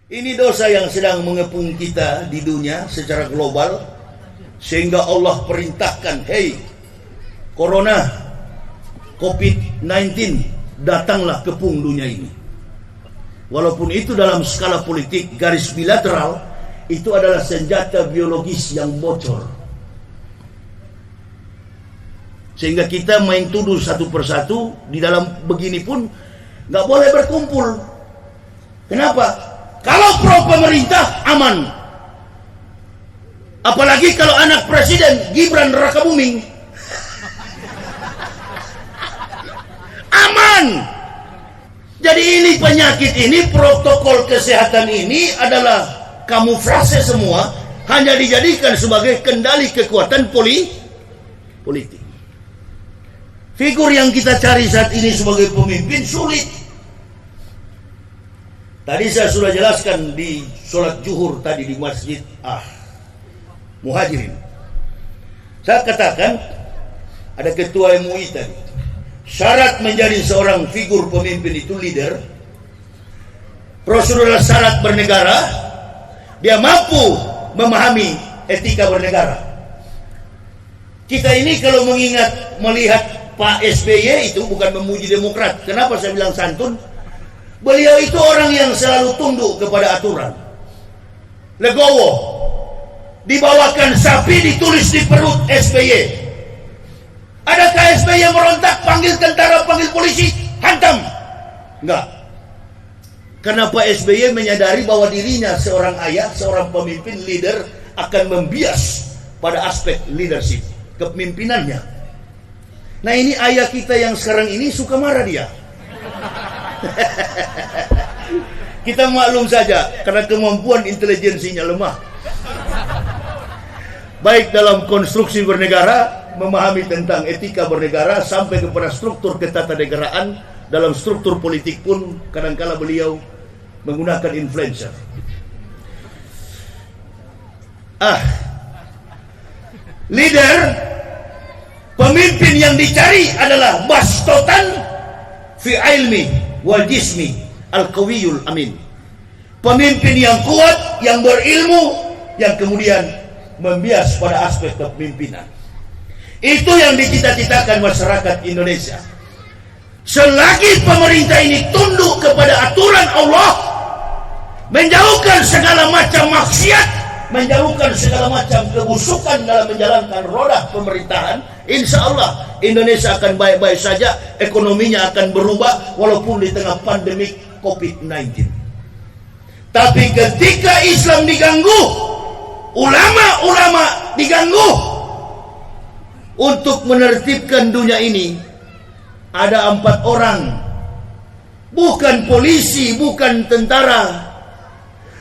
Ini dosa yang sedang mengepung kita di dunia secara global, sehingga Allah perintahkan, hei Corona, COVID-19, datanglah kepung dunia ini. Walaupun itu dalam skala politik garis bilateral, itu adalah senjata biologis yang bocor. Sehingga kita main tuduh satu persatu, di dalam begini pun nggak boleh berkumpul. Kenapa? Kalau pro pemerintah aman. Apalagi kalau anak presiden Gibran Rakabuming, aman. Jadi ini penyakit ini, protokol kesehatan ini adalah kamuflase semua, hanya dijadikan sebagai kendali kekuatan politik. Figur yang kita cari saat ini sebagai pemimpin sulit. Tadi saya sudah jelaskan di sholat zuhur tadi di Masjid Muhajirin. Saya katakan ada ketua MUI tadi. Syarat menjadi seorang figur pemimpin itu leader, prosedur syarat bernegara, dia mampu memahami etika bernegara. Kita ini kalau melihat Pak SBY itu bukan memuji Demokrat. Kenapa saya bilang santun? Beliau itu orang yang selalu tunduk kepada aturan. Legowo, dibawakan sapi ditulis di perut SBY. Adakah SBY merontak, panggil tentara, panggil polisi, hantam? Enggak. Karena Pak SBY menyadari bahwa dirinya seorang ayah, seorang pemimpin, leader, akan membias pada aspek leadership, kepemimpinannya. Nah ini ayah kita yang sekarang ini suka marah dia. Kita maklum saja karena kemampuan intelijensinya lemah. Baik dalam konstruksi bernegara, memahami tentang etika bernegara, sampai kepada struktur ketatanegaraan. Dalam struktur politik pun kadangkala beliau menggunakan influencer. Leader, pemimpin yang dicari adalah bastotan fi ilmi wal jismi al-qawiyul amin. Pemimpin yang kuat, yang berilmu, yang kemudian membias pada aspek kepemimpinan. Itu yang dicita-citakan masyarakat Indonesia. Selagi pemerintah ini tunduk kepada aturan Allah, menjauhkan segala macam maksiat, menjauhkan segala macam kebusukan dalam menjalankan roda pemerintahan, insya Allah Indonesia akan baik-baik saja, ekonominya akan berubah walaupun di tengah pandemik COVID-19. Tapi ketika Islam diganggu, ulama-ulama diganggu untuk menertibkan dunia ini, ada 4 orang, bukan polisi, bukan tentara.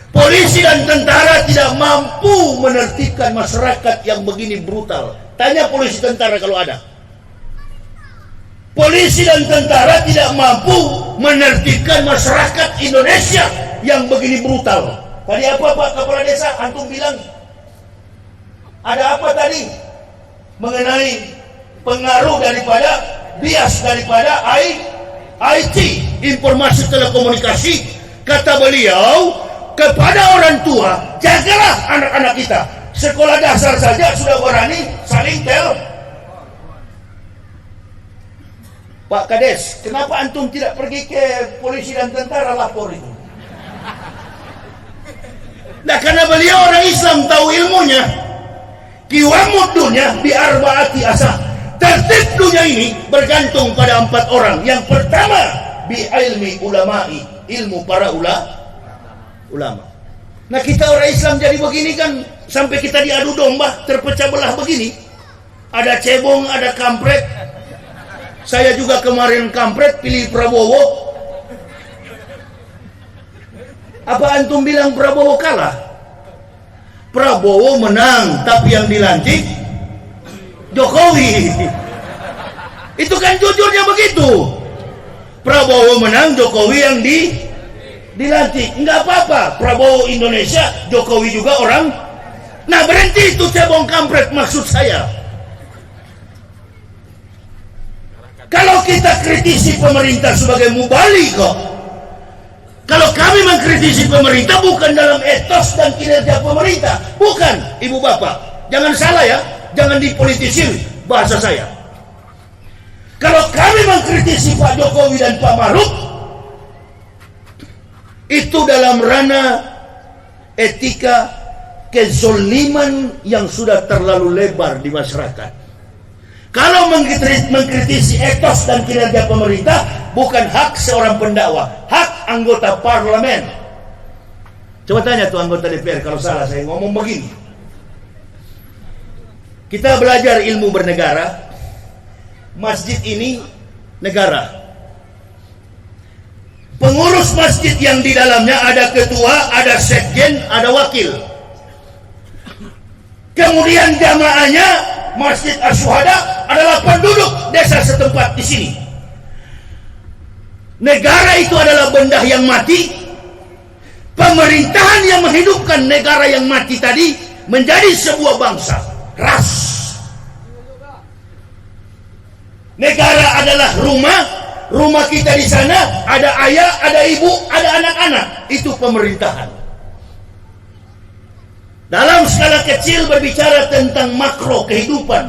Polisi dan tentara tidak mampu menertibkan masyarakat yang begini brutal. Tanya polisi tentara kalau ada. Polisi dan tentara tidak mampu menertibkan masyarakat Indonesia yang begini brutal. Tadi apa Pak Kepala Desa? Antum bilang ada apa tadi? Mengenai pengaruh daripada bias daripada IT, informasi telekomunikasi. Kata beliau, kepada orang tua, jagalah anak-anak kita. Sekolah dasar saja sudah berani saling Pak Kades, kenapa antum tidak pergi ke polisi dan tentara lapor itu? Nah karena beliau orang Islam, tahu ilmunya. Kiwamud dunya bi arba'ati asah. Tertib dunia ini bergantung pada 4 orang. Yang pertama, bi ilmi ulama'i, ilmu para ulama. Nah kita orang Islam jadi begini kan, sampai kita diadu domba, terpecah belah begini. Ada cebong, ada kampret. Saya juga kemarin kampret, pilih Prabowo. Apa antum bilang Prabowo kalah? Prabowo menang, tapi yang dilantik Jokowi. Itu kan jujurnya begitu. Prabowo menang, Jokowi yang dilantik. Enggak apa-apa, Prabowo Indonesia, Jokowi juga orang. Nah berhenti itu cebong kampret, maksud saya. Kalau kita kritisi pemerintah sebagai mubaligh, Kalau kami mengkritisi pemerintah bukan dalam etos dan kinerja pemerintah, bukan, ibu bapak, jangan salah ya, jangan dipolitisir bahasa saya. Kalau kami mengkritisi Pak Jokowi dan Pak Maruf, itu dalam ranah etika kezoliman yang sudah terlalu lebar di masyarakat. Kalau mengkritisi etos dan kinerja pemerintah, bukan hak seorang pendakwa, hak anggota parlemen. Coba tanya tuh anggota DPR kalau salah saya ngomong begini. Kita belajar ilmu bernegara. Masjid ini negara. Pengurus masjid yang di dalamnya ada ketua, ada sekjen, ada wakil. Kemudian jamaahnya Masjid Asy-Syuhada adalah penduduk desa setempat di sini. Negara itu adalah benda yang mati. Pemerintahan yang menghidupkan negara yang mati tadi menjadi sebuah bangsa, ras. Negara adalah rumah. Rumah kita di sana ada ayah, ada ibu, ada anak-anak. Itu pemerintahan. Dalam skala kecil berbicara tentang makro kehidupan,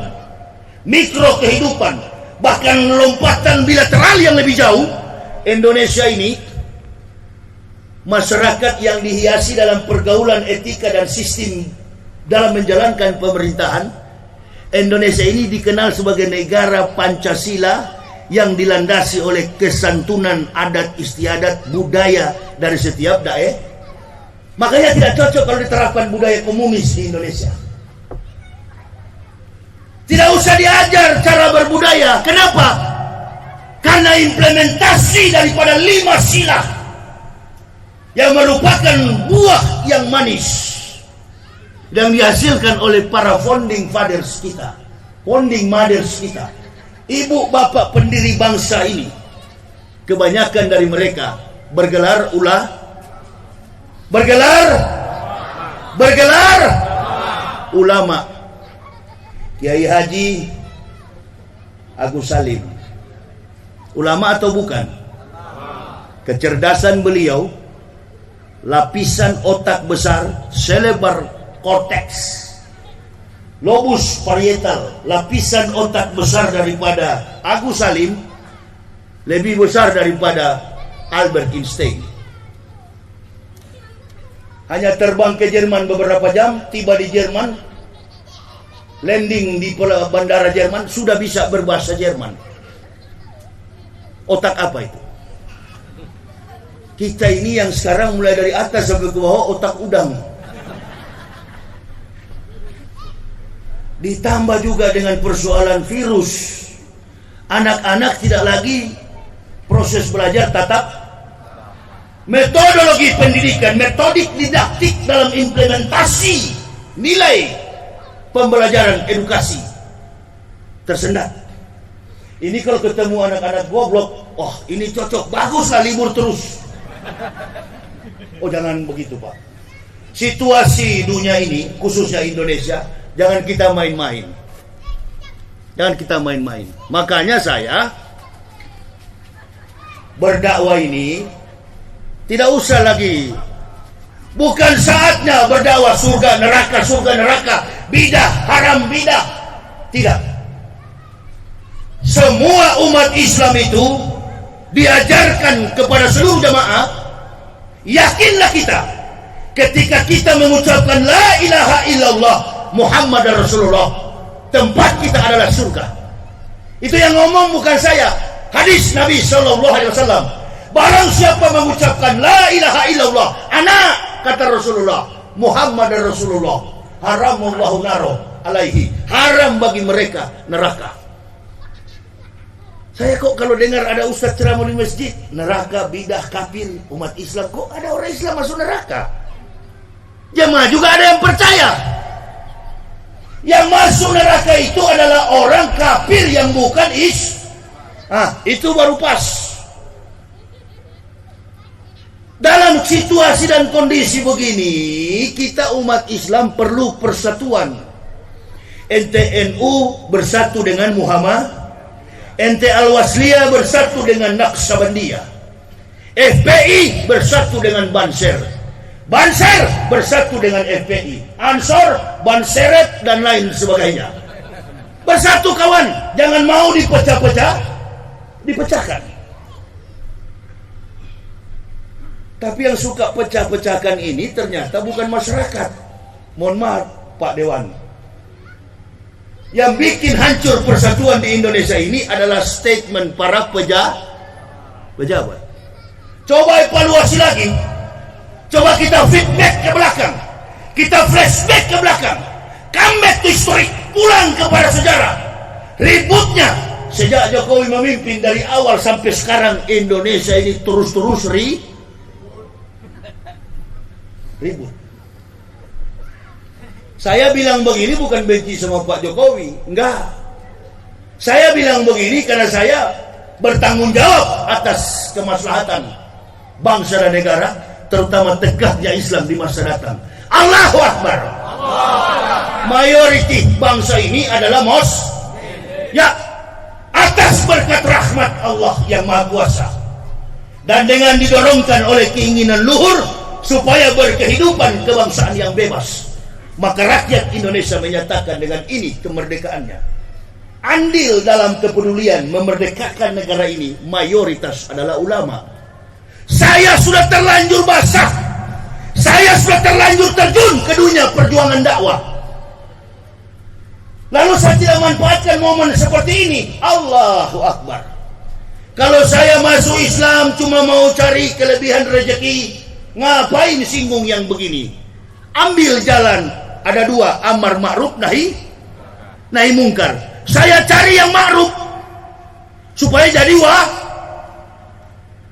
mikro kehidupan, bahkan lompatan bilateral yang lebih jauh. Indonesia ini masyarakat yang dihiasi dalam pergaulan etika dan sistem dalam menjalankan pemerintahan. Indonesia ini dikenal sebagai negara Pancasila yang dilandasi oleh kesantunan adat istiadat budaya dari setiap daerah. Makanya tidak cocok kalau diterapkan budaya komunis di Indonesia. Tidak usah diajar cara berbudaya. Kenapa? Karena implementasi daripada 5 sila yang merupakan buah yang manis yang dihasilkan oleh para founding fathers kita, founding mothers kita, ibu bapak pendiri bangsa ini. Kebanyakan dari mereka bergelar ulama. Kiai Haji Agus Salim ulama atau bukan? Kecerdasan beliau, lapisan otak besar, cerebral cortex, lobus parietal, lapisan otak besar daripada Agus Salim lebih besar daripada Albert Einstein. Hanya terbang ke Jerman beberapa jam, tiba di Jerman, landing di bandara Jerman, sudah bisa berbahasa Jerman. Otak apa itu? Kita ini yang sekarang mulai dari atas sampai ke bawah otak udang. Ditambah juga dengan persoalan virus. Anak-anak tidak lagi proses belajar tatap. Metodologi pendidikan, metodik didaktik dalam implementasi nilai pembelajaran edukasi tersendat. Ini kalau ketemu anak-anak goblok, oh ini cocok, baguslah libur terus. Oh jangan begitu Pak. Situasi dunia ini, khususnya Indonesia, jangan kita main-main. Jangan kita main-main. Makanya saya berdakwah ini tidak usah lagi. Bukan saatnya berdakwah surga neraka, bidah haram bidah. Tidak. Semua umat Islam itu diajarkan kepada seluruh jamaah, yakinlah kita ketika kita mengucapkan la ilaha illallah Muhammad Rasulullah, tempat kita adalah surga. Itu yang ngomong bukan saya. Hadis Nabi SAW. Barang siapa mengucapkan la ilaha illallah, anak kata Rasulullah, Muhammad Rasulullah, haramullahu naro alaihi, haram bagi mereka neraka. Saya kok kalau dengar ada ustaz ceramah di masjid, neraka, bidah, kafir, umat Islam, kok ada orang Islam masuk neraka? Jemaah juga ada yang percaya. Yang masuk neraka itu adalah orang kafir yang bukan itu baru pas. Dalam situasi dan kondisi begini, kita umat Islam perlu persatuan. NTNU bersatu dengan Muhammad, NT Al-Wasliyah bersatu dengan Naqsabandiyah, FPI bersatu dengan Banser, Banser bersatu dengan FPI, Ansor, Banseret dan lain sebagainya. Bersatu kawan, jangan mau dipecahkan. Tapi yang suka pecah-pecahkan ini ternyata bukan masyarakat. Mohon maaf Pak Dewan. Yang bikin hancur persatuan di Indonesia ini adalah statement para pejabat. Coba evaluasi lagi. Coba kita feedback ke belakang. Kita flashback ke belakang. Come back to history. Pulang kepada sejarah. Ributnya sejak Jokowi memimpin dari awal sampai sekarang, Indonesia ini terus-terus ribut. Saya bilang begini bukan benci sama Pak Jokowi, enggak. Saya bilang begini karena saya bertanggung jawab atas kemaslahatan bangsa dan negara, terutama tegaknya Islam di masa datang. Allahu Akbar. Mayoriti bangsa ini adalah ya, atas berkat rahmat Allah yang Maha Kuasa dan dengan didorongkan oleh keinginan luhur supaya berkehidupan kebangsaan yang bebas, maka rakyat Indonesia menyatakan dengan ini kemerdekaannya. Andil dalam kepedulian memerdekakan negara ini mayoritas adalah ulama. Saya sudah terlanjur basah, saya sudah terlanjur terjun ke dunia perjuangan dakwah, lalu saya tidak manfaatkan momen seperti ini. Allahu Akbar. Kalau saya masuk Islam cuma mau cari kelebihan rezeki, ngapain singgung yang begini? Ambil jalan, ada dua, amar ma'ruf nahi mungkar. Saya cari yang ma'ruf supaya jadi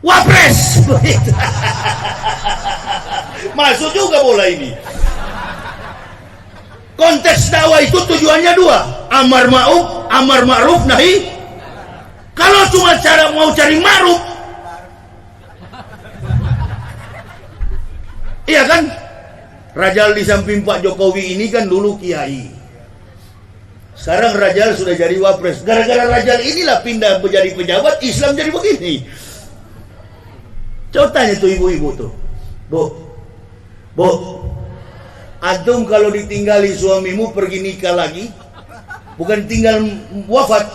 wapres. Masuk juga bola ini. Konteks dakwah itu tujuannya dua, amar ma'ruf nahi. Kalau cuma mau cari ma'ruf, iya kan? Rajal di samping Pak Jokowi ini kan dulu kiai. Sekarang Rajal sudah jadi wapres. Gara-gara Rajal inilah pindah menjadi pejabat, Islam jadi begini. Coba tanya tuh ibu-ibu tuh. Bu, antum kalau ditinggali suamimu pergi nikah lagi, bukan tinggal wafat,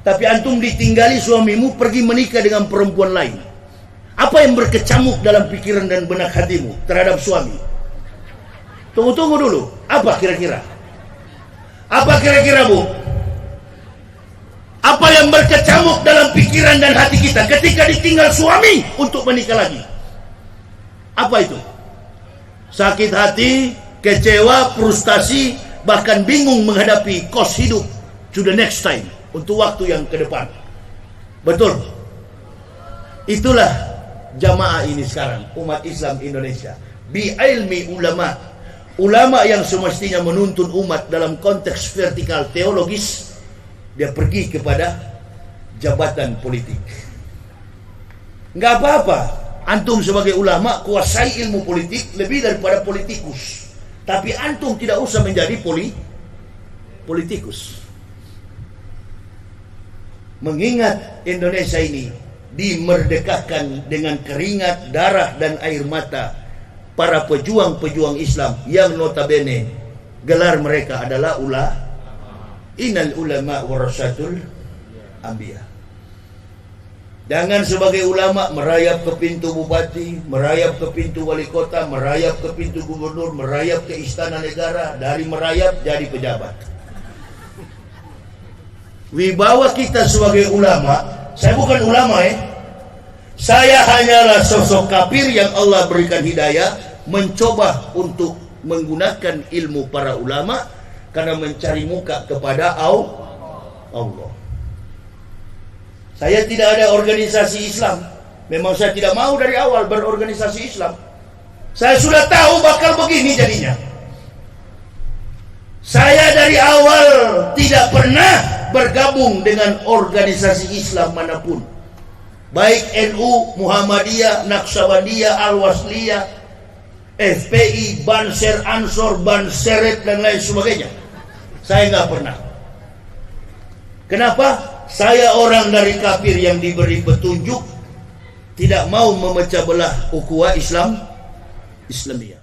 tapi antum ditinggali suamimu pergi menikah dengan perempuan lain. Apa yang berkecamuk dalam pikiran dan benak hatimu terhadap suami? Tunggu dulu. Apa kira-kira? Apa kira-kira, Bu? Apa yang berkecamuk dalam pikiran dan hati kita ketika ditinggal suami untuk menikah lagi? Apa itu? Sakit hati, kecewa, frustasi, bahkan bingung menghadapi kos hidup to the next time, untuk waktu yang ke depan. Betul? Itulah jamaah ini sekarang, umat Islam Indonesia. Bi ilmi ulama. Ulama yang semestinya menuntun umat dalam konteks vertikal teologis, dia pergi kepada jabatan politik. Nggak apa-apa, antum sebagai ulama kuasai ilmu politik lebih daripada politikus, tapi antum tidak usah menjadi politikus. Mengingat Indonesia ini dimerdekakan dengan keringat, darah, dan air mata para pejuang-pejuang Islam yang notabene gelar mereka adalah innal ulama warasatul anbiya. Jangan sebagai ulama merayap ke pintu bupati, merayap ke pintu wali kota, merayap ke pintu gubernur, merayap ke istana negara, dari merayap jadi pejabat. Wibawa kita sebagai ulama, saya bukan ulama saya hanyalah sosok kafir yang Allah berikan hidayah, mencoba untuk menggunakan ilmu para ulama karena mencari muka kepada Allah. Saya tidak ada organisasi Islam. Memang saya tidak mau dari awal berorganisasi Islam. Saya sudah tahu bakal begini jadinya. Saya dari awal tidak pernah bergabung dengan organisasi Islam manapun. Baik NU, Muhammadiyah, Naqsabandiyah, Al-Wasliyah, FPI, Banser, Ansor, Banseret, dan lain sebagainya. Saya nggak pernah. Kenapa? Saya orang dari kafir yang diberi petunjuk, tidak mau memecah belah ukhuwah Islamiyah.